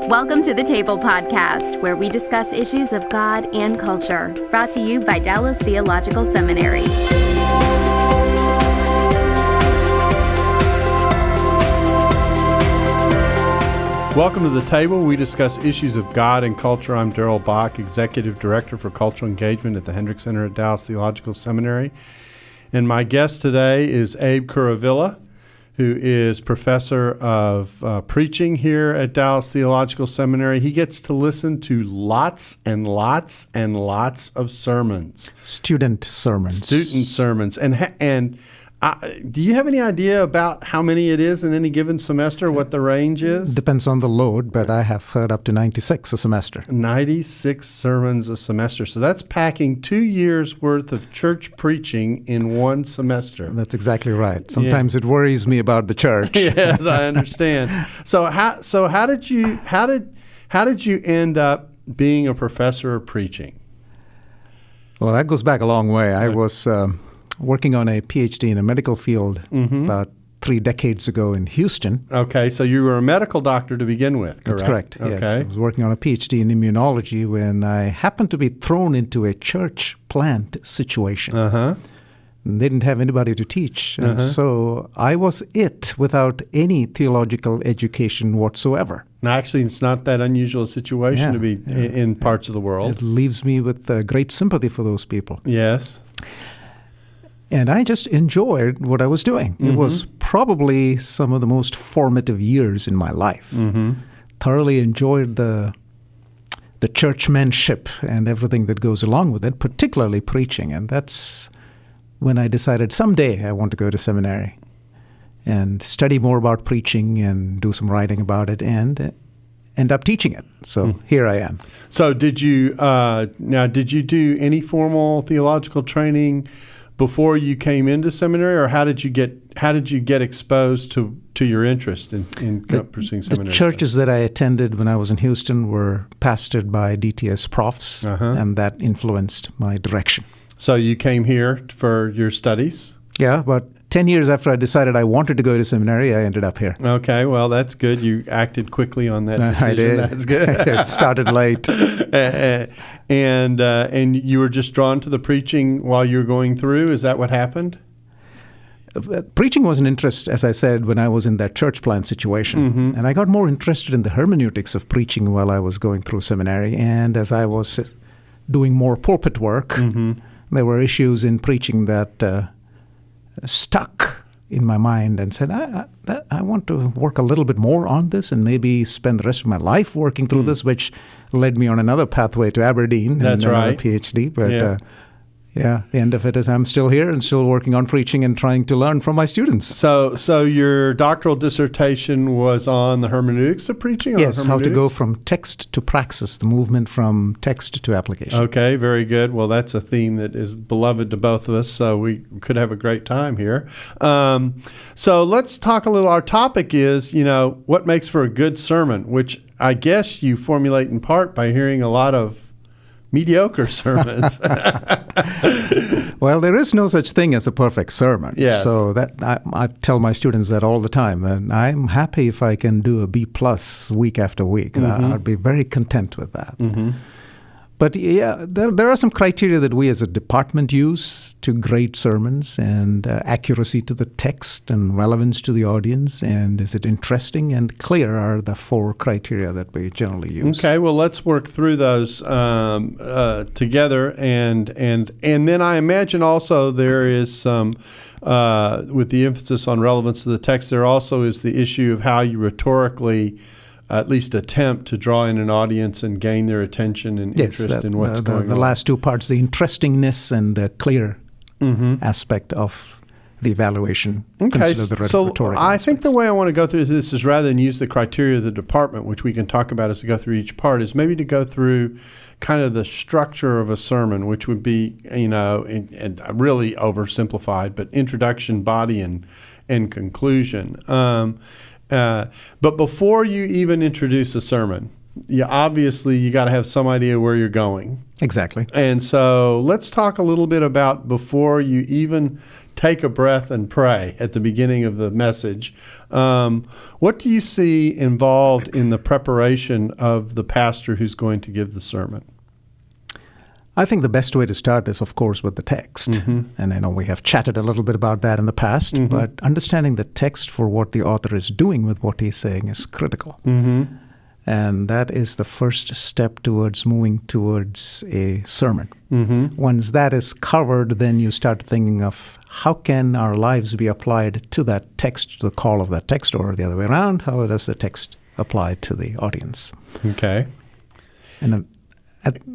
Welcome to the Table Podcast, where we discuss issues of God and culture, brought to you by Dallas Theological Seminary. Welcome to the Table. We discuss issues of God and culture. I'm Darrell Bock, Executive Director for Cultural Engagement at the Hendrick Center at Dallas Theological Seminary. And my guest today is Abe Kuruvilla, who is professor of preaching here at Dallas Theological Seminary. He gets to listen to lots and lots and lots of sermons. Student sermons. And do you have any idea about how many it is in any given semester, what the range is? Depends on the load, but I have heard up to 96 a semester. 96 sermons a semester. So that's packing 2 years' worth of church preaching in one semester. That's exactly right. Sometimes it worries me about the church. Yes, I understand. So how did you end up being a professor of preaching? Well, that goes back a long way. I was working on a PhD in a medical field about 3 decades ago in Houston. Okay, so you were a medical doctor to begin with, correct? That's correct, okay. Yes. I was working on a PhD in immunology when I happened to be thrown into a church plant situation. Uh-huh. They didn't have anybody to teach, and so I was it without any theological education whatsoever. And actually, it's not that unusual a situation to be in parts of the world. It leaves me with great sympathy for those people. Yes. And I just enjoyed what I was doing. It was probably some of the most formative years in my life. Thoroughly enjoyed the churchmanship and everything that goes along with it, particularly preaching. And that's when I decided someday I want to go to seminary and study more about preaching and do some writing about it and end up teaching it. So here I am. So did you do any formal theological training before you came into seminary, or how did you get exposed to your interest in pursuing seminary? The churches that I attended when I was in Houston were pastored by DTS profs, and that influenced my direction. So you came here for your studies? Yeah, about 10 years after I decided I wanted to go to seminary, I ended up here. Okay, well, that's good. You acted quickly on that decision. I did. That's good. It started late. And you were just drawn to the preaching while you were going through? Is that what happened? Preaching was an interest, as I said, when I was in that church plant situation. And I got more interested in the hermeneutics of preaching while I was going through seminary. And as I was doing more pulpit work, there were issues in preaching that stuck in my mind and said, I want to work a little bit more on this and maybe spend the rest of my life working through this, which led me on another pathway to Aberdeen. That's and another right. PhD. But the end of it is I'm still here and still working on preaching and trying to learn from my students. So your doctoral dissertation was on the hermeneutics of preaching? Yes, how to go from text to praxis, the movement from text to application. Okay, very good. Well, that's a theme that is beloved to both of us, so we could have a great time here. So let's talk a little. Our topic is, what makes for a good sermon, which I guess you formulate in part by hearing a lot of mediocre sermons. Well, there is no such thing as a perfect sermon. Yes. So that I tell my students that all the time. And I'm happy if I can do a B+ week after week. I'd be very content with that. But there are some criteria that we as a department use to grade sermons, and accuracy to the text and relevance to the audience, and is it interesting and clear are the 4 criteria that we generally use. Okay, well, let's work through those together, and then I imagine also there is some, with the emphasis on relevance to the text, there also is the issue of how you rhetorically at least attempt to draw in an audience and gain their attention and interest in what's going on. The last 2 parts, the interestingness and the clear aspect of the evaluation. Okay, so I think the way I want to go through this is, rather than use the criteria of the department, which we can talk about as we go through each part, is maybe to go through kind of the structure of a sermon, which would be, and really oversimplified, but introduction, body, and conclusion. But before you even introduce a sermon, you got to have some idea where you're going. Exactly. And so let's talk a little bit about, before you even take a breath and pray at the beginning of the message. What do you see involved in the preparation of the pastor who's going to give the sermon? I think the best way to start is, of course, with the text. Mm-hmm. And I know we have chatted a little bit about that in the past, mm-hmm. but understanding the text for what the author is doing with what he's saying is critical. Mm-hmm. And that is the first step towards moving towards a sermon. Mm-hmm. Once that is covered, then you start thinking of how can our lives be applied to that text, to the call of that text, or the other way around, how does the text apply to the audience? Okay. And then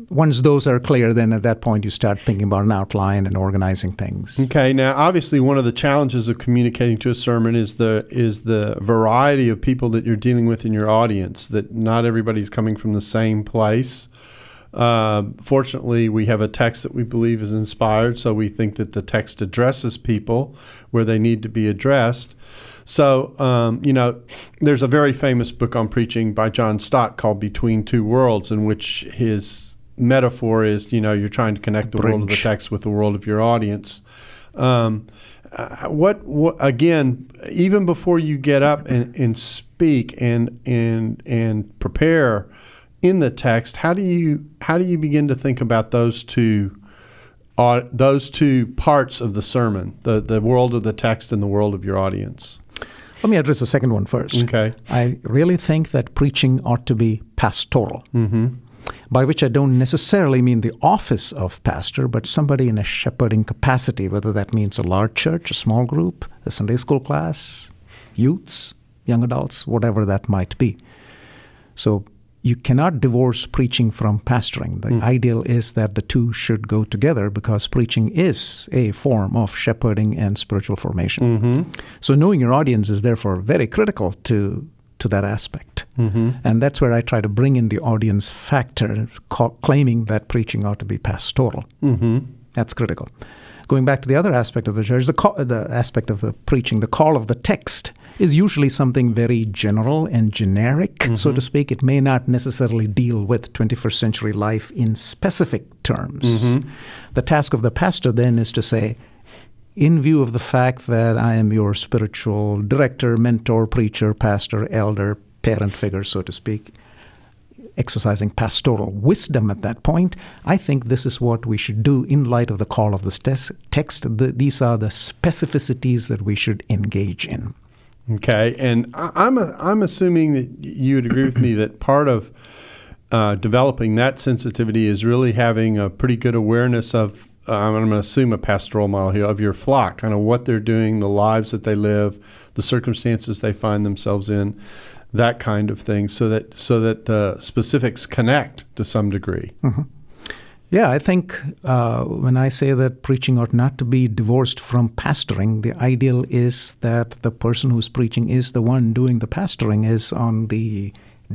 once those are clear, then at that point you start thinking about an outline and organizing things. Okay. Now, obviously, one of the challenges of communicating to a sermon is the variety of people that you're dealing with in your audience, that not everybody's coming from the same place. Fortunately, we have a text that we believe is inspired, so we think that the text addresses people where they need to be addressed. So, there's a very famous book on preaching by John Stott called Between Two Worlds, in which his metaphor is, you're trying to connect the world of the text with the world of your audience. What again, even before you get up and speak and prepare in the text, how do you begin to think about those two parts of the sermon, the world of the text and the world of your audience? Let me address the second one first. Okay. I really think that preaching ought to be pastoral, mm-hmm. by which I don't necessarily mean the office of pastor, but somebody in a shepherding capacity, whether that means a large church, a small group, a Sunday school class, youths, young adults, whatever that might be. So you cannot divorce preaching from pastoring. The ideal is that the two should go together, because preaching is a form of shepherding and spiritual formation. Mm-hmm. So knowing your audience is therefore very critical to that aspect. Mm-hmm. And that's where I try to bring in the audience factor, claiming that preaching ought to be pastoral. Mm-hmm. That's critical. Going back to the other aspect of the church, the aspect of the preaching, the call of the text is usually something very general and generic, mm-hmm. so to speak. It may not necessarily deal with 21st century life in specific terms. Mm-hmm. The task of the pastor then is to say, in view of the fact that I am your spiritual director, mentor, preacher, pastor, elder, parent figure, so to speak, exercising pastoral wisdom at that point, I think this is what we should do in light of the call of the text. These are the specificities that we should engage in. Okay, and I'm assuming that you would agree with me that part of developing that sensitivity is really having a pretty good awareness of, I'm going to assume a pastoral model here, of your flock, kind of what they're doing, the lives that they live, the circumstances they find themselves in, that kind of thing, so that the specifics connect to some degree. Mm-hmm. Yeah, I think when I say that preaching ought not to be divorced from pastoring, the ideal is that the person who's preaching is the one doing the pastoring, is on the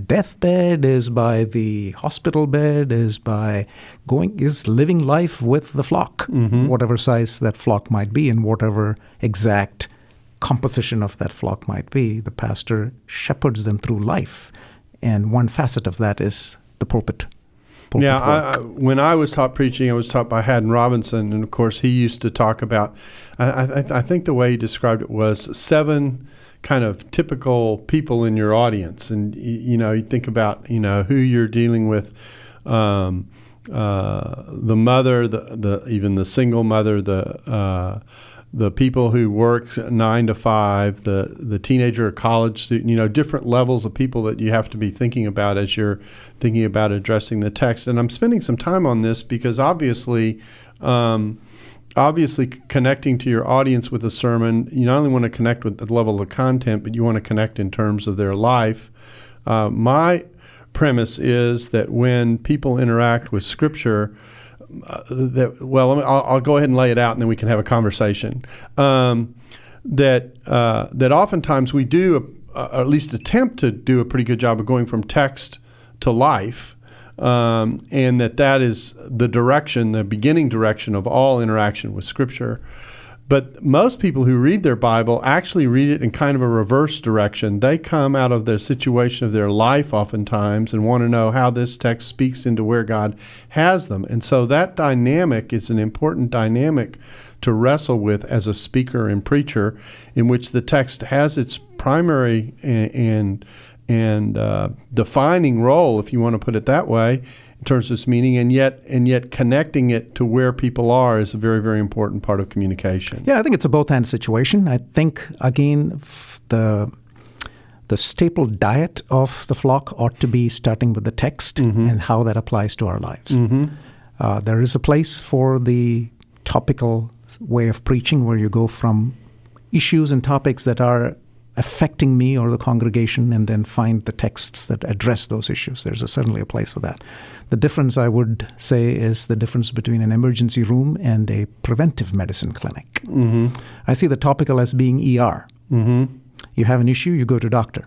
deathbed, is by the hospital bed, is living life with the flock, mm-hmm. whatever size that flock might be and whatever exact composition of that flock might be. The pastor shepherds them through life, and one facet of that is the pulpit. Yeah, when I was taught preaching, I was taught by Haddon Robinson, and of course he used to talk about, I think the way he described it was 7 kind of typical people in your audience. And, you think about, who you're dealing with, the mother, even the single mother, the people who work 9 to 5, the teenager or college student, different levels of people that you have to be thinking about as you're thinking about addressing the text. And I'm spending some time on this because obviously connecting to your audience with a sermon, you not only want to connect with the level of content, but you want to connect in terms of their life. My premise is that when people interact with Scripture, I'll go ahead and lay it out, and then we can have a conversation. That oftentimes we do, or at least attempt to do a pretty good job of going from text to life, and that is the beginning direction of all interaction with Scripture. But most people who read their Bible actually read it in kind of a reverse direction. They come out of their situation of their life oftentimes and want to know how this text speaks into where God has them. And so that dynamic is an important dynamic to wrestle with as a speaker and preacher, in which the text has its primary and defining role, if you want to put it that way, in terms of its meaning, and yet connecting it to where people are is a very, very important part of communication. Yeah, I think it's a both-and situation. I think, again, the staple diet of the flock ought to be starting with the text and how that applies to our lives. There is a place for the topical way of preaching where you go from issues and topics that are affecting me or the congregation and then find the texts that address those issues. There's certainly a place for that. The difference, I would say, is the difference between an emergency room and a preventive medicine clinic. I see the topical as being ER. You have an issue, you go to doctor.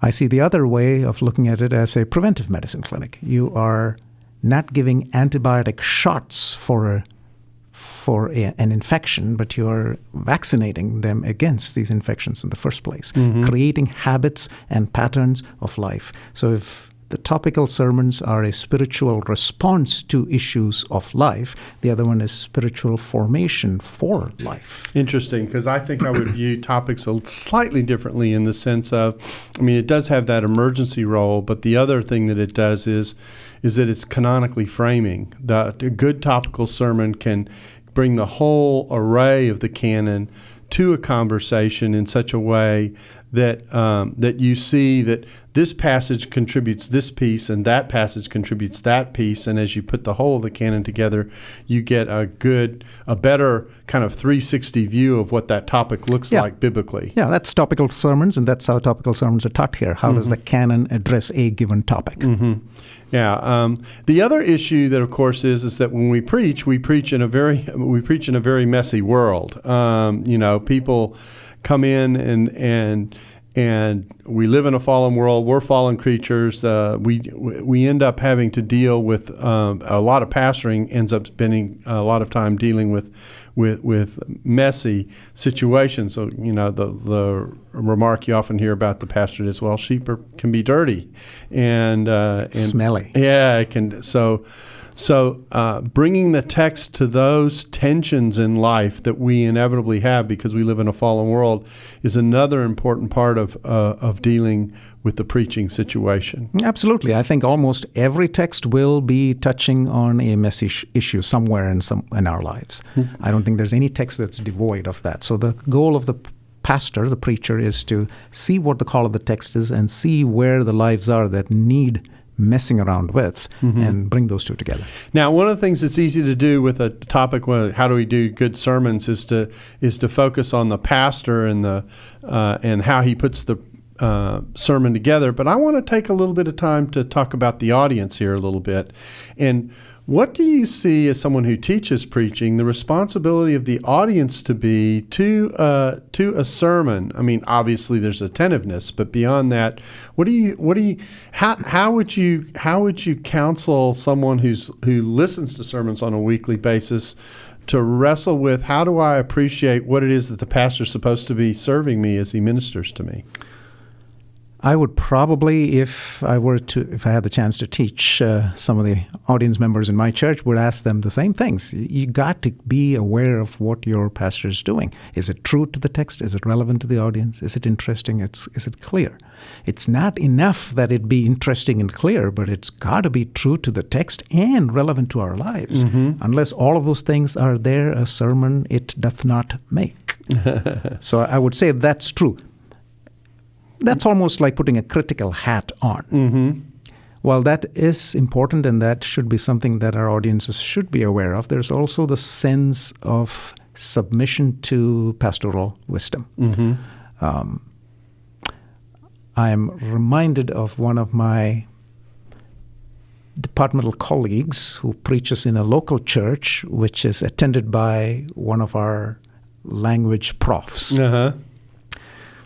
I see the other way of looking at it as a preventive medicine clinic. You are not giving antibiotic shots for an infection, but you're vaccinating them against these infections in the first place, creating habits and patterns of life. So if the topical sermons are a spiritual response to issues of life, the other one is spiritual formation for life. Interesting, because I think I would view topics slightly differently in the sense of, it does have that emergency role, but the other thing that it does is that it's canonically framing. A good topical sermon can bring the whole array of the canon to a conversation in such a way that that you see that this passage contributes this piece and that passage contributes that piece, and as you put the whole of the canon together, you get a better kind of 360 view of what that topic looks like biblically. Yeah, that's topical sermons, and that's how topical sermons are taught here. How does the canon address a given topic? Yeah. The other issue that, of course, is that when we preach in a very messy world. People come in and we live in a fallen world. We're fallen creatures. We end up having to deal with a lot of pastoring ends up spending a lot of time dealing with messy situations. So the remark you often hear about the pastor is, well, sheep can be dirty and smelly. Yeah, it can. So bringing the text to those tensions in life that we inevitably have because we live in a fallen world is another important part of dealing with the preaching situation. Absolutely. I think almost every text will be touching on a messy issue somewhere in our lives. I don't think there's any text that's devoid of that. So the goal of the pastor, the preacher, is to see what the call of the text is and see where the lives are that need messing around with and bring those two together. Now, one of the things that's easy to do with a topic, how do we do good sermons, is to focus on the pastor and and how he puts the sermon together. But I want to take a little bit of time to talk about the audience here a little bit. And what do you see as someone who teaches preaching, the responsibility of the audience to be to a sermon? Obviously there's attentiveness, but beyond that, how would you counsel someone who listens to sermons on a weekly basis to wrestle with, how do I appreciate what it is that the pastor's supposed to be serving me as he ministers to me? I would probably, if I had the chance to teach some of the audience members in my church, would ask them the same things. You got to be aware of what your pastor is doing. Is it true to the text? Is it relevant to the audience? Is it interesting? Is it clear? It's not enough that it be interesting and clear, but it's got to be true to the text and relevant to our lives. Unless all of those things are there, a sermon it doth not make. So I would say that's true. That's almost like putting a critical hat on. While that is important and that should be something that our audiences should be aware of, there's also the sense of submission to pastoral wisdom. I am reminded of one of my departmental colleagues who preaches in a local church, which is attended by one of our language profs.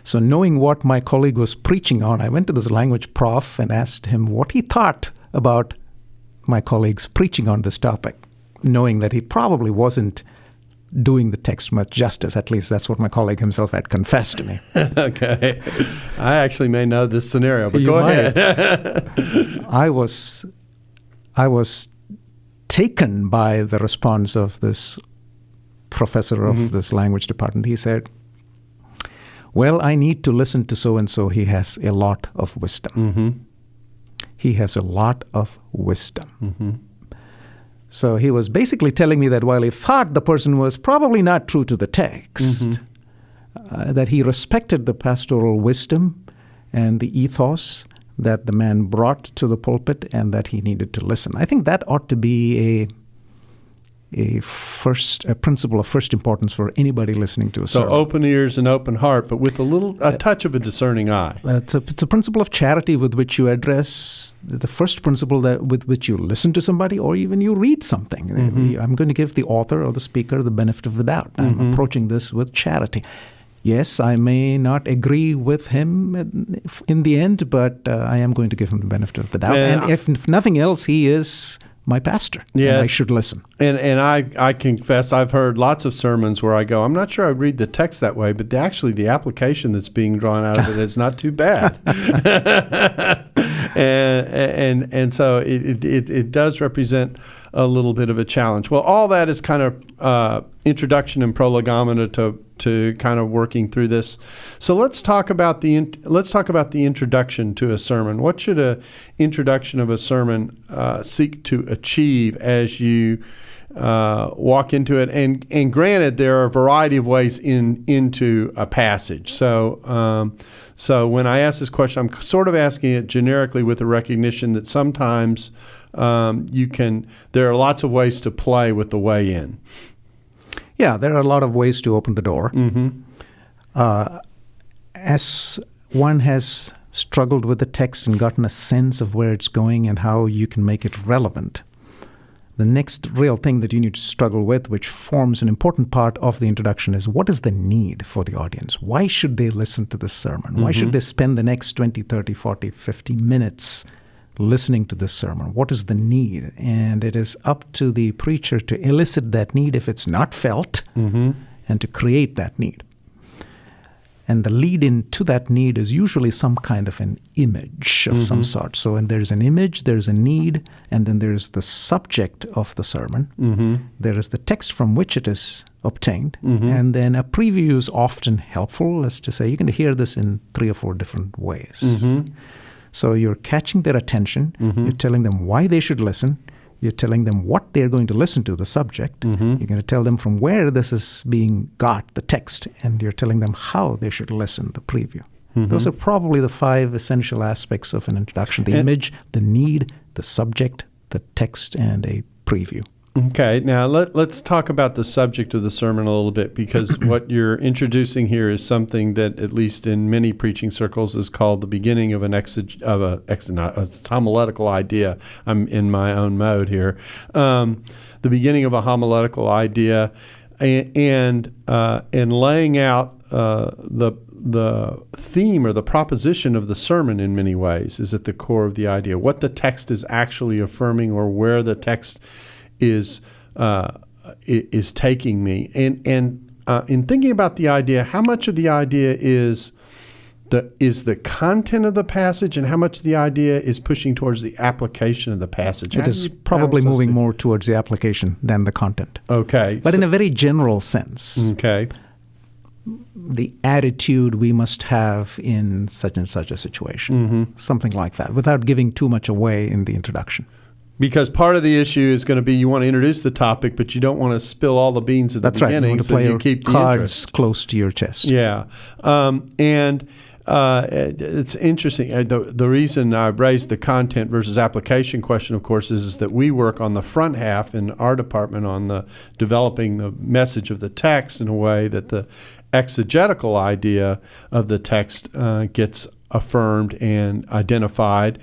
So knowing what my colleague was preaching on, I went to this language prof and asked him what he thought about my colleague's preaching on this topic, knowing that he probably wasn't doing the text much justice. At least that's what my colleague himself had confessed to me. Okay. I actually may know this scenario, but You go might. ahead. I was taken by the response of this professor of this language department. He said, well, I need to listen to so-and-so. He has a lot of wisdom. He has a lot of wisdom. So he was basically telling me that while he thought the person was probably not true to the text, that he respected the pastoral wisdom and the ethos that the man brought to the pulpit, and that he needed to listen. I think that ought to be a principle of first importance for anybody listening to a sermon. So open ears and open heart, but with a touch of a discerning eye. It's a principle of charity with which you address the first principle with which you listen to somebody, or even you read something. I'm going to give the author or the speaker the benefit of the doubt. I'm approaching this with charity. Yes, I may not agree with him in the end, but I am going to give him the benefit of the doubt. And if nothing else, he is my pastor, and I should listen. And I confess, I've heard lots of sermons where I go, I'm not sure I read the text that way, but actually the application that's being drawn out of it is not too bad. and so it does represent a little bit of a challenge. Well, all that is kind of introduction and prolegomena to kind of working through this. So let's talk about the introduction to a sermon. What should an introduction of a sermon seek to achieve as you walk into it? And granted, there are a variety of ways into a passage. So when I ask this question, I'm sort of asking it generically with the recognition that sometimes there are lots of ways to play with the way in. Yeah, there are a lot of ways to open the door. As one has struggled with the text and gotten a sense of where it's going and how you can make it relevant, the next real thing that you need to struggle with, which forms an important part of the introduction, is what is the need for the audience? Why should they listen to this sermon? Why should they spend the next 20, 30, 40, 50 minutes listening to this sermon? What is the need? And it is up to the preacher to elicit that need if it's not felt, and to create that need. And the lead-in to that need is usually some kind of an image of some sort. So and there's an image, there's a need, and then there's the subject of the sermon. There is the text from which it is obtained. And then a preview is often helpful, as to say, you can hear this in 3 or 4 different ways. So you're catching their attention. You're telling them why they should listen. You're telling them what they're going to listen to, the subject. You're going to tell them from where this is being got, the text, and you're telling them how they should listen, the preview. Those are probably the 5 essential aspects of an introduction: the image, the need, the subject, the text, and a preview. Okay, now let's talk about the subject of the sermon a little bit, because what you're introducing here is something that, at least in many preaching circles, is called the beginning of a homiletical idea. I'm in my own mode here. The beginning of a homiletical idea, and laying out the theme or the proposition of the sermon in many ways is at the core of the idea. What the text is actually affirming, or where the text is taking me, and in thinking about the idea, how much of the idea is the content of the passage, and how much of the idea is pushing towards the application of the passage? It is probably moving more towards the application than the content. Okay, but in a very general sense. Okay, the attitude we must have in such and such a situation, something like that, without giving too much away in the introduction. Because part of the issue is going to be you want to introduce the topic, but you don't want to spill all the beans at the beginning. You want to play so your keep the cards interest close to your chest. Yeah. It's interesting. The reason I raised the content versus application question, of course, is that we work on the front half in our department on the developing the message of the text in a way that the exegetical idea of the text gets affirmed and identified.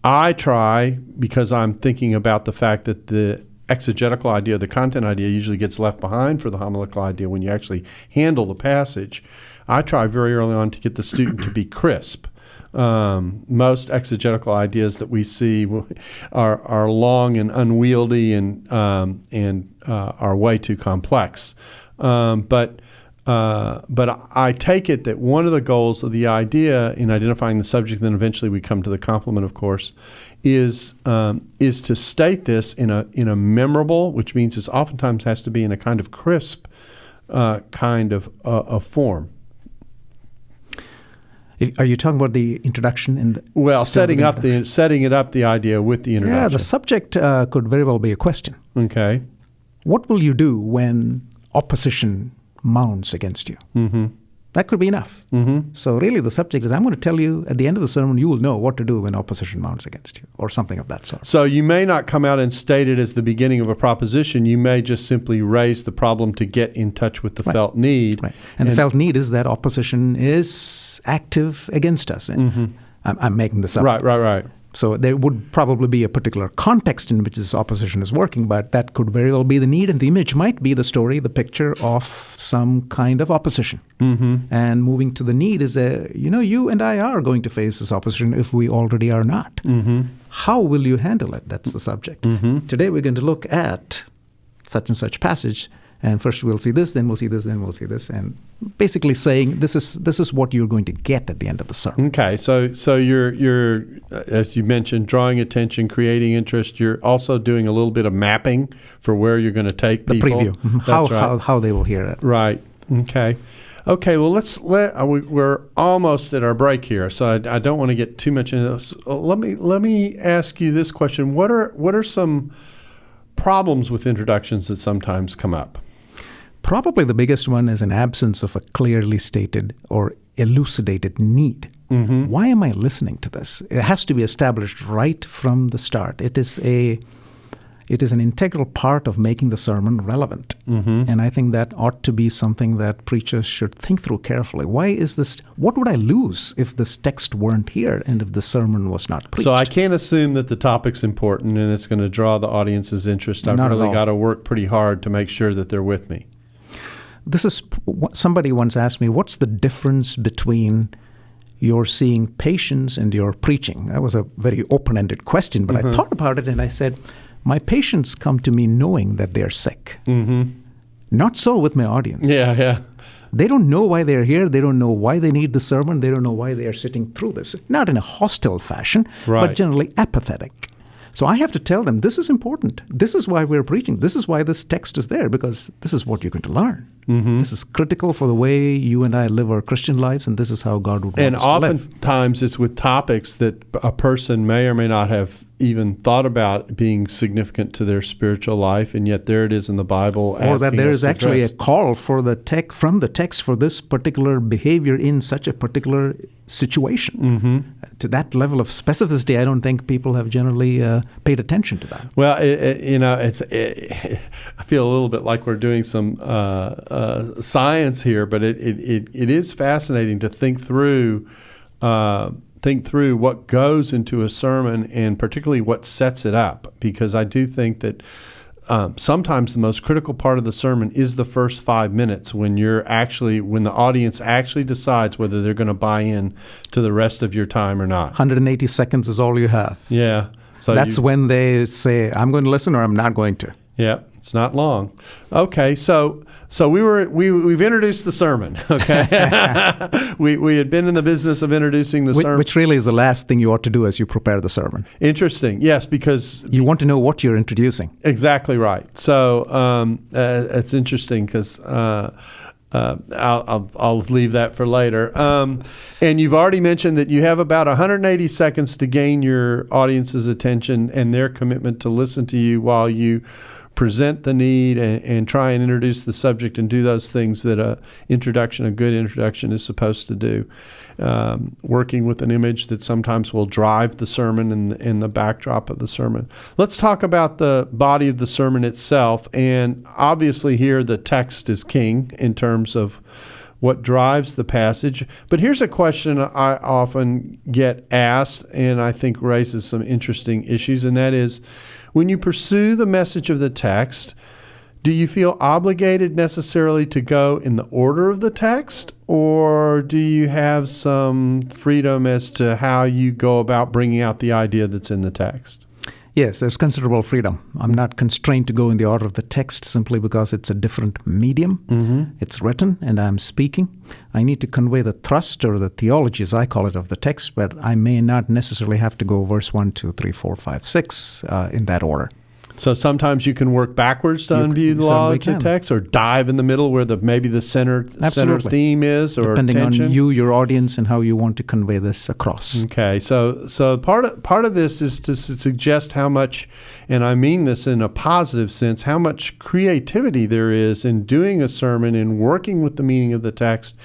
I try, because I'm thinking about the fact that the exegetical idea, the content idea, usually gets left behind for the homiletical idea when you actually handle the passage. I try very early on to get the student to be crisp. Most exegetical ideas that we see are long and unwieldy and are way too complex. But I take it that one of the goals of the idea in identifying the subject, and then eventually we come to the complement, of course, is to state this in a memorable, which means it oftentimes has to be in a kind of crisp kind of form. Are you talking about the introduction? Setting it up the idea with the introduction. Yeah, the subject could very well be a question. Okay. What will you do when opposition mounts against you? Mm-hmm. That could be enough. Mm-hmm. So really the subject is, I'm going to tell you at the end of the sermon, you will know what to do when opposition mounts against you, or something of that sort. So you may not come out and state it as the beginning of a proposition. You may just simply raise the problem to get in touch with the felt need. Right. And the felt need is that opposition is active against us. And I'm making this up. Right. So there would probably be a particular context in which this opposition is working, but that could very well be the need, and the image might be the story, the picture of some kind of opposition. Mm-hmm. And moving to the need is you and I are going to face this opposition if we already are not. Mm-hmm. How will you handle it? That's the subject. Mm-hmm. Today we're going to look at such and such passage, and first we'll see this, then we'll see this, then we'll see this, and basically saying this is what you're going to get at the end of the sermon. Okay, so you're as you mentioned, drawing attention, creating interest. You're also doing a little bit of mapping for where you're going to take people. The preview, how they will hear it. Right. Okay. Well, we're almost at our break here, so I don't want to get too much into this. Let me ask you this question: What are some problems with introductions that sometimes come up? Probably the biggest one is an absence of a clearly stated or elucidated need. Mm-hmm. Why am I listening to this? It has to be established right from the start. It is an integral part of making the sermon relevant. Mm-hmm. And I think that ought to be something that preachers should think through carefully. Why is this? What would I lose if this text weren't here and if the sermon was not preached? So I can't assume that the topic's important and it's going to draw the audience's interest. I've really got to work pretty hard to make sure that they're with me. This is, somebody once asked me, what's the difference between your seeing patients and your preaching? That was a very open-ended question, but I thought about it and I said, my patients come to me knowing that they're sick. Mm-hmm. Not so with my audience. Yeah. They don't know why they're here. They don't know why they need the sermon. They don't know why they are sitting through this. Not in a hostile fashion, but generally apathetic. So I have to tell them, this is important. This is why we're preaching. This is why this text is there, because this is what you're going to learn. Mm-hmm. This is critical for the way you and I live our Christian lives, and this is how God would want us to live. And oftentimes it's with topics that a person may or may not have even thought about being significant to their spiritual life, and yet there it is in the Bible. Or that there is actually a call for from the text for this particular behavior in such a particular situation. Mm-hmm. To that level of specificity, I don't think people have generally paid attention to that. Well, I feel a little bit like we're doing some science here, but it is fascinating to think through what goes into a sermon and particularly what sets it up, because I do think that sometimes the most critical part of the sermon is the first 5 minutes when the audience actually decides whether they're going to buy in to the rest of your time or not. 180 seconds is all you have. Yeah. So that's when they say, I'm going to listen or I'm not going to. Yeah, it's not long. Okay, so we've introduced the sermon. Okay, we had been in the business of introducing the sermon, which really is the last thing you ought to do as you prepare the sermon. Interesting, yes, because you want to know what you're introducing. Exactly right. So it's interesting because I'll leave that for later. And you've already mentioned that you have about 180 seconds to gain your audience's attention and their commitment to listen to you while you present the need and try and introduce the subject and do those things that a good introduction is supposed to do. Working with an image that sometimes will drive the sermon and the backdrop of the sermon. Let's talk about the body of the sermon itself. And obviously here the text is king in terms of what drives the passage. But here's a question I often get asked and I think raises some interesting issues, and that is, when you pursue the message of the text, do you feel obligated necessarily to go in the order of the text, or do you have some freedom as to how you go about bringing out the idea that's in the text? Yes, there's considerable freedom. I'm not constrained to go in the order of the text simply because it's a different medium. It's written and I'm speaking. I need to convey the thrust or the theology, as I call it, of the text, but I may not necessarily have to go verse 1, 2, 3, 4, 5, 6 in that order. So sometimes you can work backwards to unview the logic of the text, or dive in the middle where maybe the center theme is, or depending tension. on you, your audience, and how you want to convey this across. Okay, so part of this is to suggest how much, and I mean this in a positive sense, how much creativity there is in doing a sermon and working with the meaning of the text,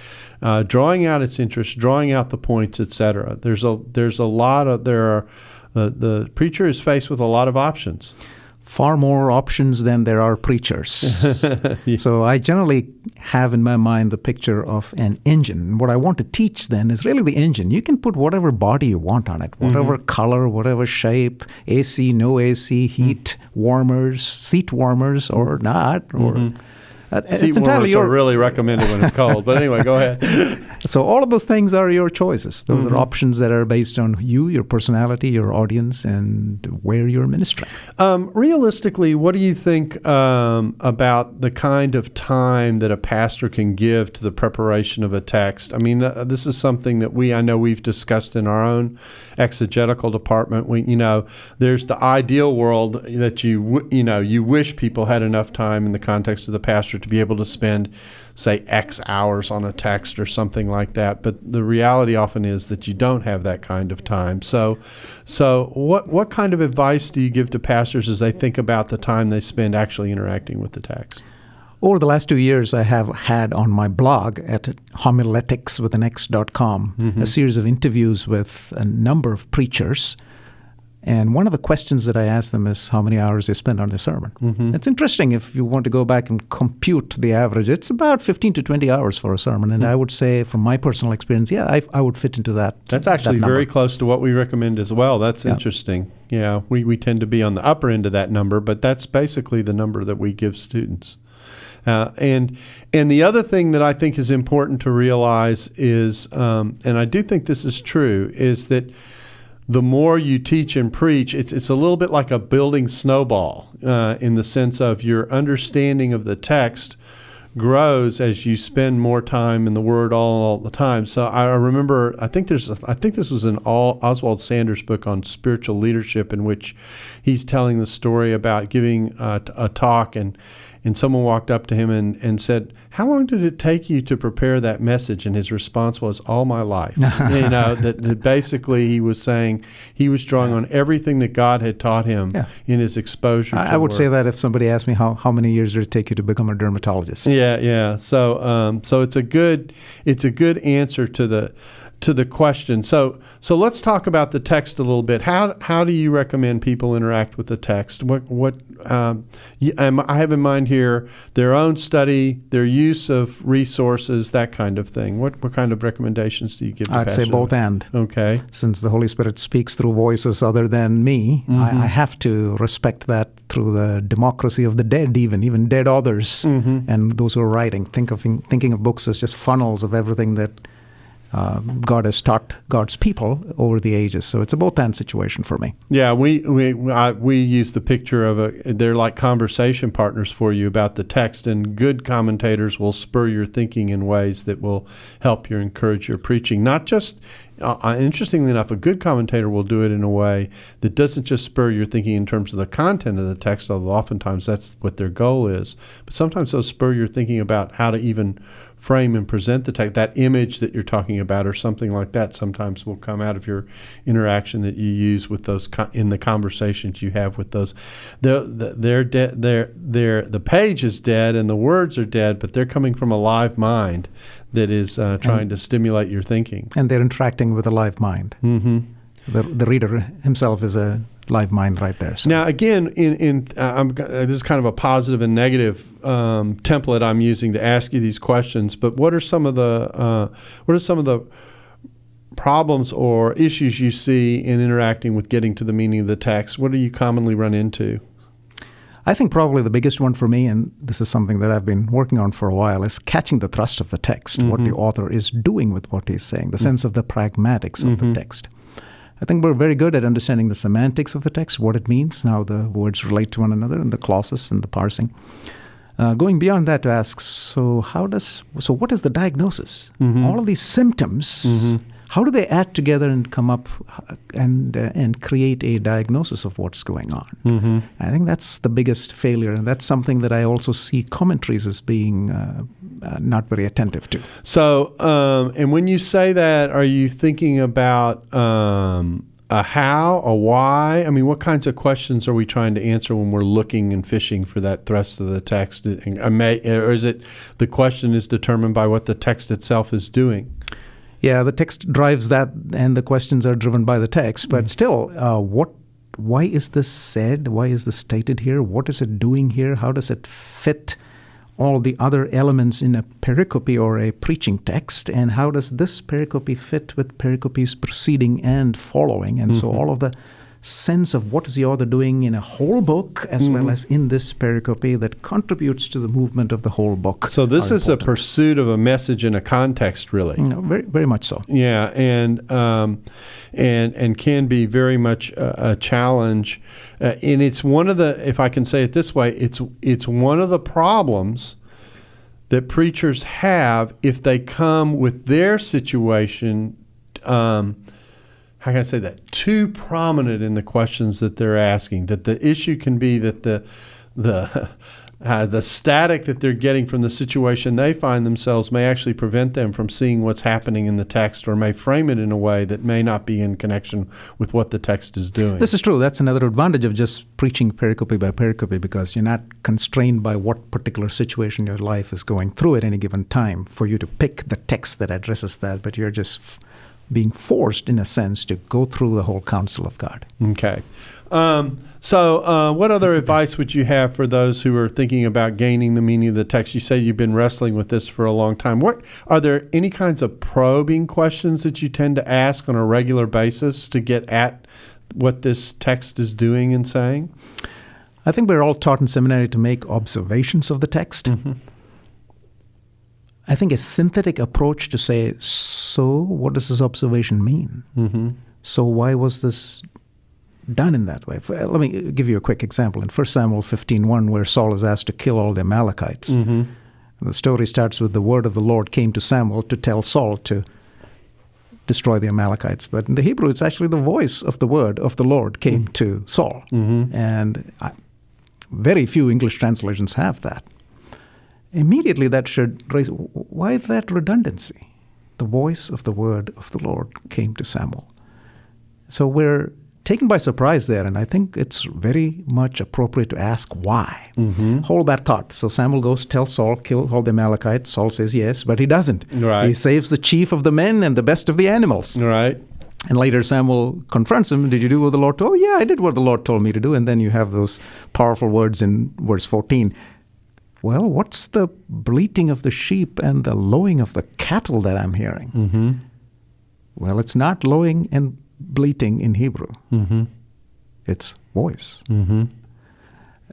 drawing out its interest, drawing out the points, etc. There's a lot of the preacher is faced with a lot of options. Far more options than there are preachers. Yeah. So I generally have in my mind the picture of an engine. What I want to teach then is really the engine. You can put whatever body you want on it, whatever color, whatever shape, AC, no AC, heat warmers, seat warmers or not, or seat warmers are really recommended when it's cold. But anyway, go ahead. So all of those things are your choices. Those are options that are based on you, your personality, your audience, and where you're ministering. Realistically, what do you think about the kind of time that a pastor can give to the preparation of a text? I mean, this is something that I know we've discussed in our own exegetical department. There's the ideal world that you wish people had enough time in the context of the pastor to be able to spend, say, X hours on a text or something like that. But the reality often is that you don't have that kind of time. So what kind of advice do you give to pastors as they think about the time they spend actually interacting with the text? Over the last 2 years, I have had on my blog at homileticswithanx.com a series of interviews with a number of preachers. And one of the questions that I ask them is how many hours they spend on their sermon. It's interesting if you want to go back and compute the average. It's about 15 to 20 hours for a sermon. And I would say from my personal experience, I would fit into that. That's actually very close to what we recommend as well. That's interesting. Yeah, we tend to be on the upper end of that number, but that's basically the number that we give students. And the other thing that I think is important to realize is, and I do think this is true, is that the more you teach and preach, it's a little bit like a building snowball in the sense of your understanding of the text grows as you spend more time in the Word all the time. So I remember, I think this was in Oswald Sanders' book on spiritual leadership, in which he's telling the story about giving a talk, and someone walked up to him and said, "How long did it take you to prepare that message?" And his response was, "All my life." That basically he was saying he was drawing on everything that God had taught him in his exposure to I would say that if somebody asked me how many years did it take you to become a dermatologist. Yeah. So it's a good answer to the question. So let's talk about the text a little bit. How do you recommend people interact with the text? What I have in mind here, their own study, their use of resources, that kind of thing. What kind of recommendations do you give to pastors? I'd say both and. Okay. Since the Holy Spirit speaks through voices other than me, I have to respect that through the democracy of the dead, even dead authors and those who are writing. Thinking of books as just funnels of everything that God has taught God's people over the ages. So it's a both-and situation for me. Yeah, we use the picture of they're like conversation partners for you about the text, and good commentators will spur your thinking in ways that will help you encourage your preaching. Not just, interestingly enough, a good commentator will do it in a way that doesn't just spur your thinking in terms of the content of the text, although oftentimes that's what their goal is, but sometimes they'll spur your thinking about how to even frame and present the text. That image that you're talking about or something like that sometimes will come out of your interaction that you use with those in the conversations you have with those. They're dead. The page is dead and the words are dead, but they're coming from a live mind that is trying to stimulate your thinking. And they're interacting with a live mind. The reader himself is a live mind right there. So. Now, again, this is kind of a positive and negative template I'm using to ask you these questions. But what are some of the problems or issues you see in interacting with getting to the meaning of the text? What do you commonly run into? I think probably the biggest one for me, and this is something that I've been working on for a while, is catching the thrust of the text, what the author is doing with what he's saying, the sense of the pragmatics of the text. I think we're very good at understanding the semantics of the text, what it means, how the words relate to one another, and the clauses and the parsing. Going beyond that to ask, so what is the diagnosis? All of these symptoms, how do they add together and come up and create a diagnosis of what's going on? I think that's the biggest failure, and that's something that I also see commentaries as being not very attentive to. So, and when you say that, are you thinking about a how, a why? I mean, what kinds of questions are we trying to answer when we're looking and fishing for that thrust of the text? Or is it the question is determined by what the text itself is doing? Yeah, the text drives that, and the questions are driven by the text. But still, why is this said? Why is this stated here? What is it doing here? How does it fit all the other elements in a pericope or a preaching text? And how does this pericope fit with pericopes preceding and following? And so all of the sense of what is the author doing in a whole book as well as in this pericope that contributes to the movement of the whole book. So this is important. A pursuit of a message in a context, really. Very, very much so. Yeah, and can be very much a challenge. And it's one of the, if I can say it this way, it's one of the problems that preachers have if they come with their situation. How can I say that? Too prominent in the questions that they're asking. That the issue can be that the static that they're getting from the situation they find themselves may actually prevent them from seeing what's happening in the text, or may frame it in a way that may not be in connection with what the text is doing. This is true. That's another advantage of just preaching pericope by pericope, because you're not constrained by what particular situation your life is going through at any given time for you to pick the text that addresses that, but you're just being forced, in a sense, to go through the whole counsel of God. Okay. So what other advice would you have for those who are thinking about gaining the meaning of the text? You say you've been wrestling with this for a long time. Are there any kinds of probing questions that you tend to ask on a regular basis to get at what this text is doing and saying? I think we're all taught in seminary to make observations of the text. I think a synthetic approach to say, so what does this observation mean? So why was this done in that way? Let me give you a quick example. In 1 Samuel 15:1, where Saul is asked to kill all the Amalekites, the story starts with the word of the Lord came to Samuel to tell Saul to destroy the Amalekites. But in the Hebrew, it's actually the voice of the word of the Lord came to Saul. And very few English translations have that. Immediately that should raise, why that redundancy? The voice of the word of the Lord came to Samuel. So we're taken by surprise there, and I think it's very much appropriate to ask why. Hold that thought. So Samuel goes, tell Saul, kill all the Amalekites. Saul says yes, but he doesn't. Right. He saves the chief of the men and the best of the animals. Right. And later Samuel confronts him, did you do what the Lord told? Oh, yeah, I did what the Lord told me to do. And then you have those powerful words in verse 14. Well, what's the bleating of the sheep and the lowing of the cattle that I'm hearing? Well, it's not lowing and bleating in Hebrew. It's voice.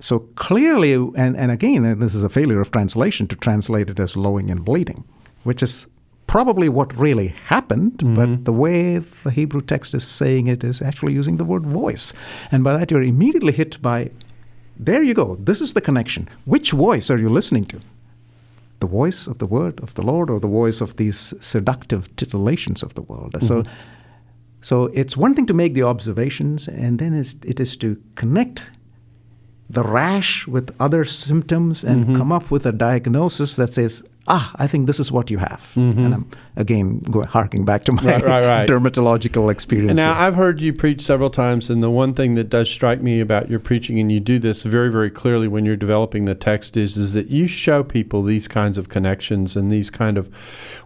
So clearly, and again, this is a failure of translation to translate it as lowing and bleating, which is probably what really happened, but the way the Hebrew text is saying it is actually using the word voice. And by that, you're immediately hit by, there you go. This is the connection. Which voice are you listening to? The voice of the word of the Lord, or the voice of these seductive titillations of the world? So it's one thing to make the observations, and then it is to connect the rash with other symptoms and come up with a diagnosis that says, I think this is what you have. And I'm, again, harking back to my dermatological experience. Now, here. I've heard you preach several times, and the one thing that does strike me about your preaching, and you do this very, very clearly when you're developing the text, is that you show people these kinds of connections and these kind of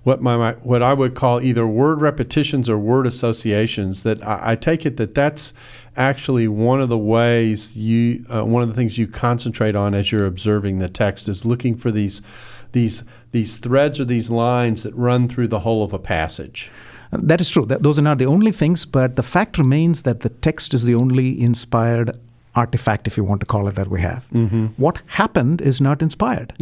what I would call either word repetitions or word associations. That I take it that's actually one of the ways one of the things you concentrate on as you're observing the text, is looking for these threads or these lines that run through the whole of a passage. That is true. Those are not the only things, but the fact remains that the text is the only inspired artifact, if you want to call it that, we have. What happened is not inspired.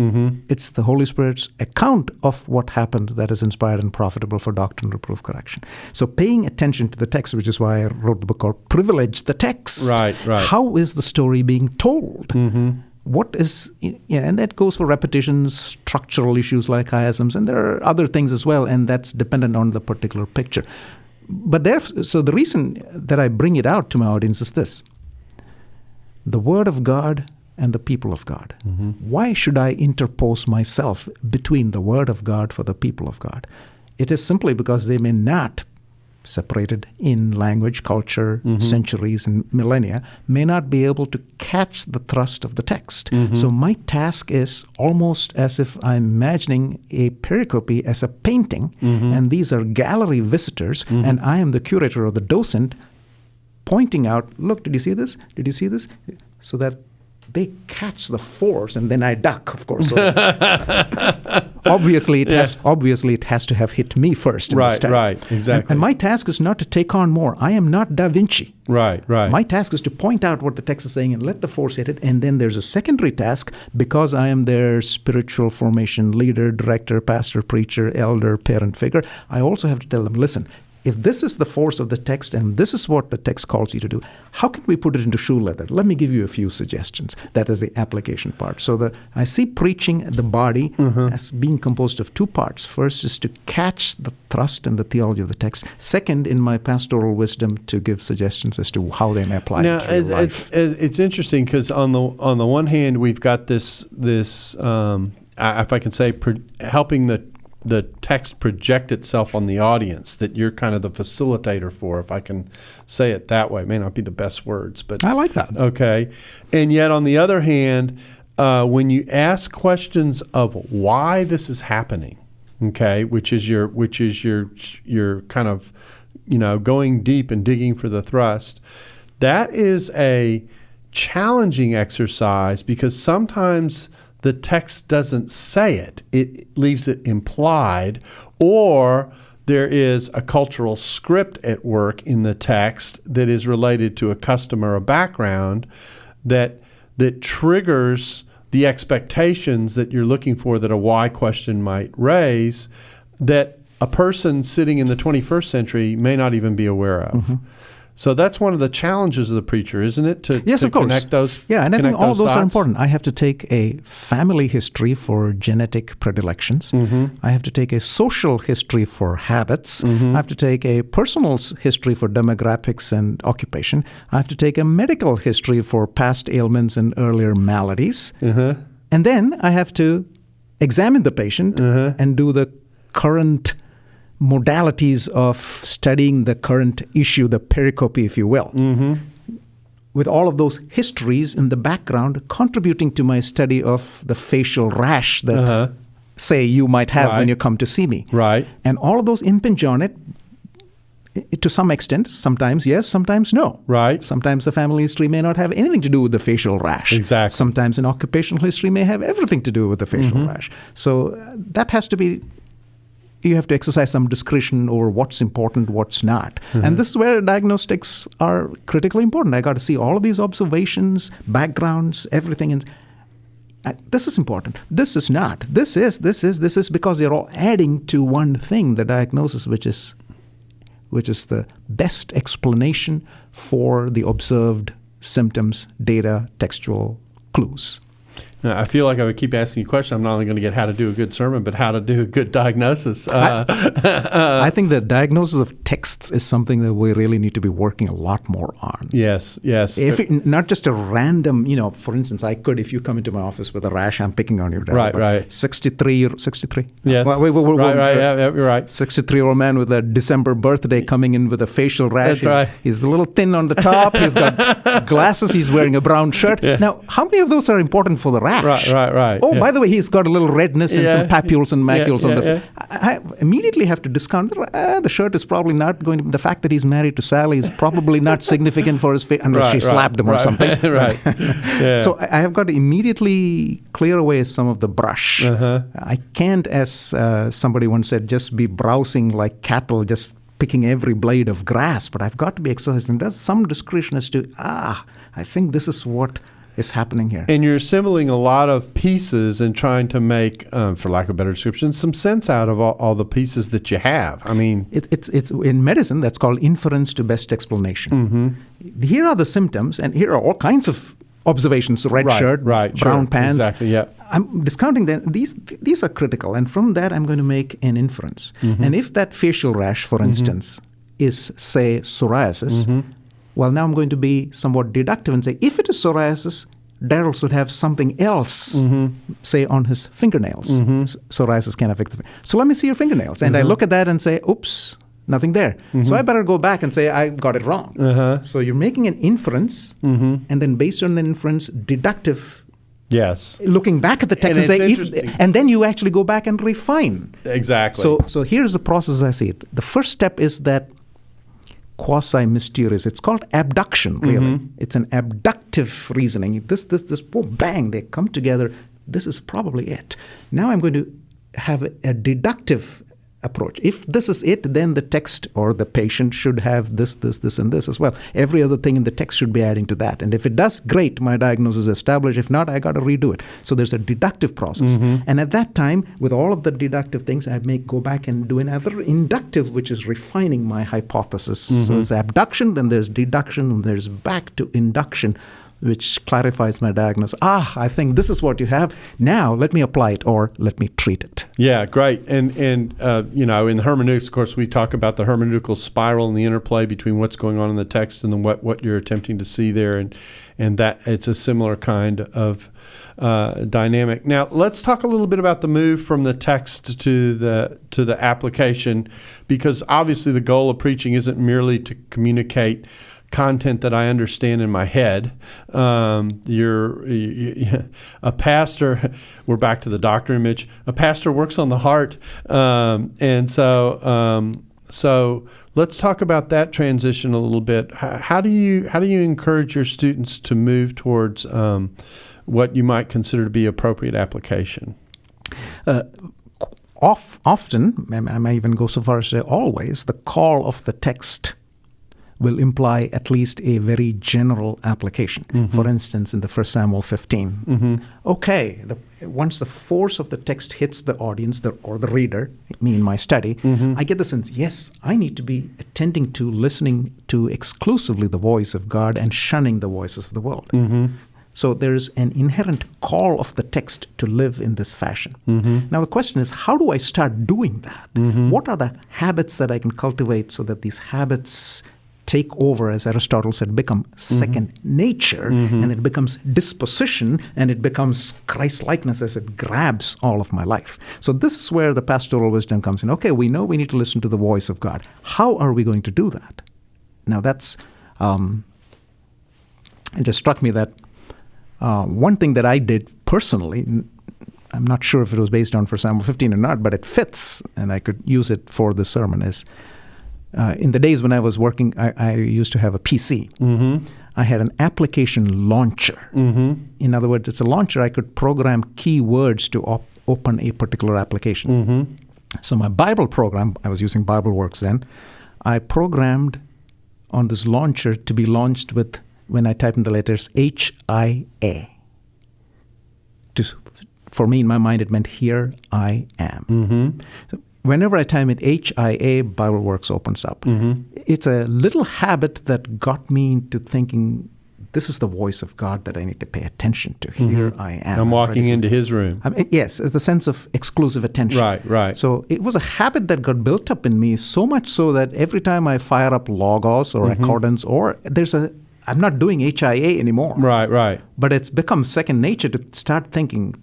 It's the Holy Spirit's account of what happened that is inspired and profitable for doctrine, reproof, correction. So paying attention to the text, which is why I wrote the book called Privilege the Text. Right. How is the story being told? What is, and that goes for repetitions, structural issues like chiasms, and there are other things as well, and that's dependent on the particular picture. But so the reason that I bring it out to my audience is this. The Word of God and the people of God. Why should I interpose myself between the Word of God for the people of God? It is simply because they may not, separated in language, culture, centuries, and millennia, may not be able to catch the thrust of the text. So my task is almost as if I'm imagining a pericope as a painting, and these are gallery visitors, and I am the curator or the docent pointing out, look, did you see this? Did you see this? So that they catch the force, and then I duck, of course. So obviously, it has to have hit me first in the study. Right, exactly. And my task is not to take on more. I am not Da Vinci. Right. My task is to point out what the text is saying and let the force hit it. And then there's a secondary task, because I am their spiritual formation leader, director, pastor, preacher, elder, parent figure. I also have to tell them, listen, if this is the force of the text and this is what the text calls you to do, how can we put it into shoe leather? Let me give you a few suggestions. That is the application part. So I see preaching the body as being composed of two parts. First is to catch the thrust and the theology of the text. Second, in my pastoral wisdom, to give suggestions as to how they may apply it to your life. It's interesting because on the one hand, we've got this if I can say, helping the text project itself on the audience, that you're kind of the facilitator for, if I can say it that way. It may not be the best words, but I like that. Okay. And yet on the other hand, when you ask questions of why this is happening, okay, which is your kind of, going deep and digging for the thrust, that is a challenging exercise, because sometimes the text doesn't say it. It leaves it implied, or there is a cultural script at work in the text that is related to a custom or a background that triggers the expectations that you're looking for that a why question might raise, that a person sitting in the 21st century may not even be aware of. So that's one of the challenges of the preacher, isn't it? Yes, of course. Connect those. Yeah, and I think all of those dots? are important. I have to take a family history for genetic predilections. I have to take a social history for habits. I have to take a personal history for demographics and occupation. I have to take a medical history for past ailments and earlier maladies. And then I have to examine the patient and do the current modalities of studying the current issue, the pericope, if you will, with all of those histories in the background contributing to my study of the facial rash that, say, you might have when you come to see me. Right. And all of those impinge on it to some extent. Sometimes yes, sometimes no. Right. Sometimes the family history may not have anything to do with the facial rash. Exactly. Sometimes an occupational history may have everything to do with the facial rash. So that has to be... You have to exercise some discretion over what's important, what's not. And this is where diagnostics are critically important. I got to see all of these observations, backgrounds, everything. And this is important. This is not. This is, because they're all adding to one thing, the diagnosis, which is the best explanation for the observed symptoms, data, textual clues. I feel like I would keep asking you questions. I'm not only going to get how to do a good sermon, but how to do a good diagnosis. I think the diagnosis of texts is something that we really need to be working a lot more on. Yes. Not just a random, for instance, if you come into my office with a rash, I'm picking on you. Right. 63? Yes. Right, you're right. 63-year-old man with a December birthday coming in with a facial rash. That's right. He's a little thin on the top. He's got glasses. He's wearing a brown shirt. Yeah. Now, how many of those are important for the rash? Right. Oh, by the way, he's got a little redness and some papules and macules on the. I immediately have to discount the shirt is probably not going to. The fact that he's married to Sally is probably not significant for his face, unless she slapped him or something. Right. So I have got to immediately clear away some of the brush. I can't, as somebody once said, just be browsing like cattle, just picking every blade of grass, but I've got to be exercising. There's some discretion as to, I think this is what is happening here. And you're assembling a lot of pieces and trying to make, for lack of a better description, some sense out of all the pieces that you have. I mean, it's in medicine, that's called inference to best explanation. Here are the symptoms, and here are all kinds of observations: red shirt, brown pants. Exactly. Yeah. I'm discounting them. These are critical, and from that I'm going to make an inference. And if that facial rash, for instance, is, say, psoriasis, well, now I'm going to be somewhat deductive and say, if it is psoriasis, Darrell should have something else, say, on his fingernails. Psoriasis can affect the fingernails. So let me see your fingernails. And I look at that and say, oops, nothing there. So I better go back and say, I got it wrong. So you're making an inference, and then based on the inference, deductive. Yes. Looking back at the text and say, and then you actually go back and refine. Exactly. So here's the process I see it. The first step is that quasi-mysterious. It's called abduction, really. It's an abductive reasoning. This, boom, bang, they come together. This is probably it. Now I'm going to have a deductive approach. If this is it, then the text or the patient should have this, and this as well. Every other thing in the text should be adding to that. And if it does, great, my diagnosis is established. If not, I got to redo it. So there's a deductive process. And at that time, with all of the deductive things, I may go back and do another inductive, which is refining my hypothesis. So it's abduction, then there's deduction, and there's back to induction, which clarifies my diagnosis. I think this is what you have. Now let me apply it, or let me treat it. Yeah, great. And in the hermeneutics, of course, we talk about the hermeneutical spiral and the interplay between what's going on in the text and then what you're attempting to see there, and that it's a similar kind of dynamic. Now, let's talk a little bit about the move from the text to the application, because obviously the goal of preaching isn't merely to communicate content that I understand in my head. You're a pastor. We're back to the doctor image. A pastor works on the heart, and so let's talk about that transition a little bit. How do you encourage your students to move towards what you might consider to be appropriate application? Often, I may even go so far as to say always, the call of the text will imply at least a very general application. For instance, in the 1 Samuel 15, okay, once the force of the text hits the audience or the reader, me in my study, I get the sense, yes, I need to be attending to listening to exclusively the voice of God and shunning the voices of the world. So there's an inherent call of the text to live in this fashion. Now the question is, how do I start doing that? What are the habits that I can cultivate so that these habits take over, as Aristotle said, become second nature, and it becomes disposition, and it becomes Christ-likeness as it grabs all of my life. So this is where the pastoral wisdom comes in. Okay, we know we need to listen to the voice of God. How are we going to do that? Now that's, it just struck me that one thing that I did personally, I'm not sure if it was based on 1 Samuel 15 or not, but it fits, and I could use it for the sermon, is in the days when I was working, I used to have a PC. I had an application launcher. In other words, it's a launcher. I could program keywords to open a particular application. So my Bible program, I was using BibleWorks then, I programmed on this launcher to be launched with, when I type in the letters, HIA. For me, in my mind, it meant here I am. So whenever I type in HIA, BibleWorks opens up. It's a little habit that got me into thinking, this is the voice of God that I need to pay attention to. Here I am. I'm walking into his room. Yes, it's the sense of exclusive attention. Right. So it was a habit that got built up in me, so much so that every time I fire up Logos or Accordance, or I'm not doing HIA anymore. Right. But it's become second nature to start thinking,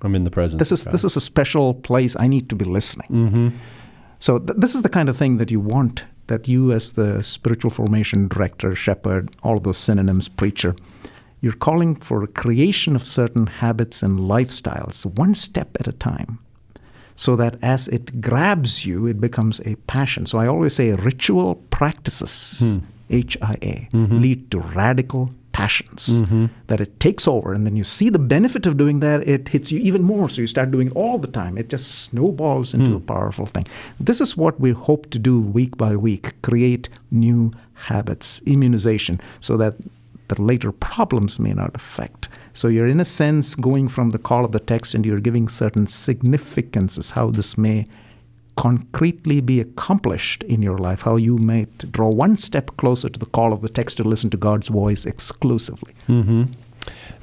I'm in the presence of God. This is a special place. I need to be listening. So this is the kind of thing that you want, that you as the spiritual formation director, shepherd, all those synonyms, preacher, you're calling for creation of certain habits and lifestyles, one step at a time, so that as it grabs you, it becomes a passion. So I always say ritual practices, HIA, lead to radical passions, that it takes over. And then you see the benefit of doing that, it hits you even more. So you start doing it all the time. It just snowballs into a powerful thing. This is what we hope to do week by week, create new habits, immunization, so that the later problems may not affect. So you're, in a sense, going from the call of the text and you're giving certain significances, how this may concretely be accomplished in your life, how you might draw one step closer to the call of the text to listen to God's voice exclusively.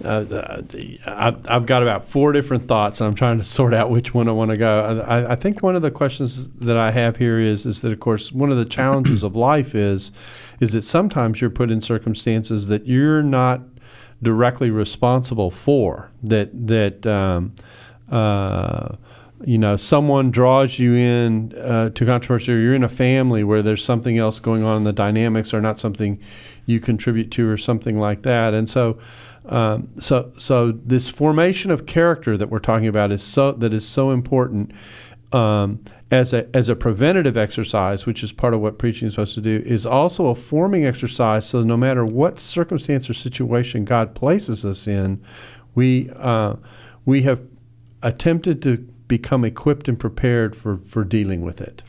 I've got about 4 different thoughts, and I'm trying to sort out which one I want to go. I think one of the questions that I have here is that, of course, one of the challenges of life is that sometimes you're put in circumstances that you're not directly responsible for, someone draws you in to controversy, or you're in a family where there's something else going on, the dynamics are not something you contribute to or something like that. And so this formation of character that we're talking about is so important as a preventative exercise, which is part of what preaching is supposed to do, is also a forming exercise. So no matter what circumstance or situation God places us in, we have attempted to become equipped and prepared for dealing with it.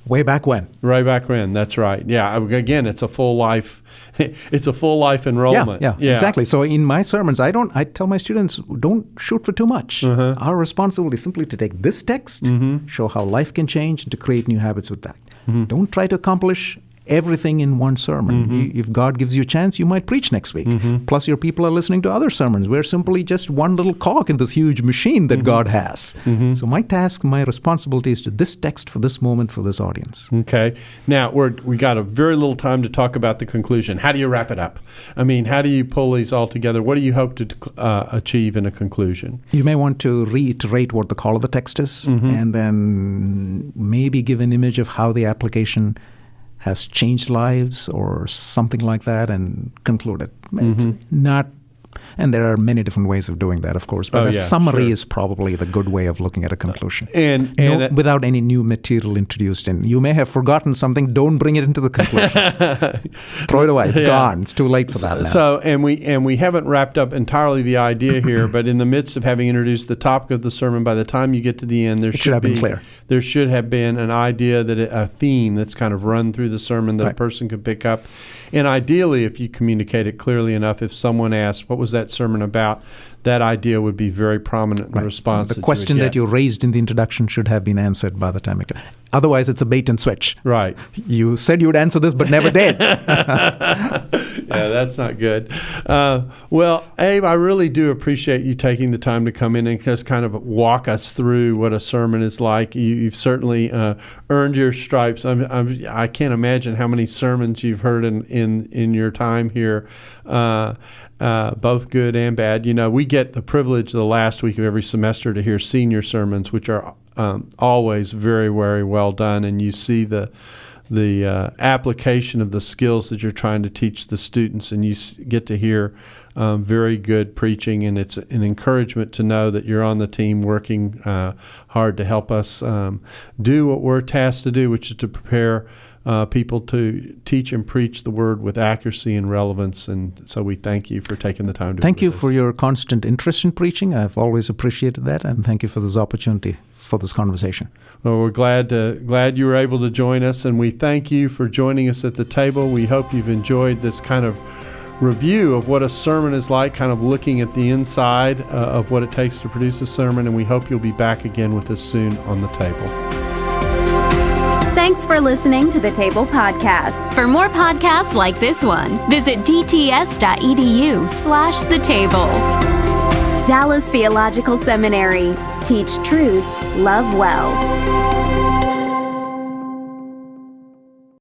Way back when. Right back when. That's right. Yeah. Again, it's a full life. It's a full life enrollment. Yeah, exactly. So in my sermons, I tell my students, don't shoot for too much. Our responsibility is simply to take this text, show how life can change, and to create new habits with that. Don't try to accomplish everything in one sermon. If God gives you a chance, you might preach next week. Plus, your people are listening to other sermons. We're simply just one little cog in this huge machine that God has. So my task, my responsibility is to this text for this moment for this audience. Okay. Now, we got a very little time to talk about the conclusion. How do you wrap it up? I mean, how do you pull these all together? What do you hope to achieve in a conclusion? You may want to reiterate what the call of the text is, and then maybe give an image of how the application has changed lives or something like that, and conclude it. It's not, and there are many different ways of doing that, of course, but summary is probably the good way of looking at a conclusion. And without any new material introduced in. You may have forgotten something, don't bring it into the conclusion. Throw it away. It's gone. It's too late for that now. So, and we haven't wrapped up entirely the idea here, but in the midst of having introduced the topic of the sermon, by the time you get to the end, there should have been clear. There should have been an idea, a theme that's kind of run through the sermon that a person could pick up. And ideally, if you communicate it clearly enough, if someone asks, what was that sermon about, that idea would be very prominent in the response. The question that you raised in the introduction should have been answered by the time it comes. Otherwise, it's a bait and switch. Right. You said you would answer this, but never did. Yeah, that's not good. Well, Abe, I really do appreciate you taking the time to come in and just kind of walk us through what a sermon is like. You've certainly earned your stripes. I can't imagine how many sermons you've heard in your time here, both good and bad. We get the privilege the last week of every semester to hear senior sermons, which are always very, very well done, and you see the application of the skills that you're trying to teach the students, and you get to hear very good preaching, and it's an encouragement to know that you're on the team working hard to help us do what we're tasked to do, which is to prepare people to teach and preach the word with accuracy and relevance. And so we thank you for taking the time to Thank you for your constant interest in preaching. I've always appreciated that, and thank you for this opportunity for this conversation. Well, we're glad you were able to join us, and we thank you for joining us at the table. We hope you've enjoyed this kind of review of what a sermon is like, kind of looking at the inside of what it takes to produce a sermon, and we hope you'll be back again with us soon on the table. Thanks for listening to the Table Podcast. For more podcasts like this one, visit dts.edu/the table. Dallas Theological Seminary. Teach truth, love well.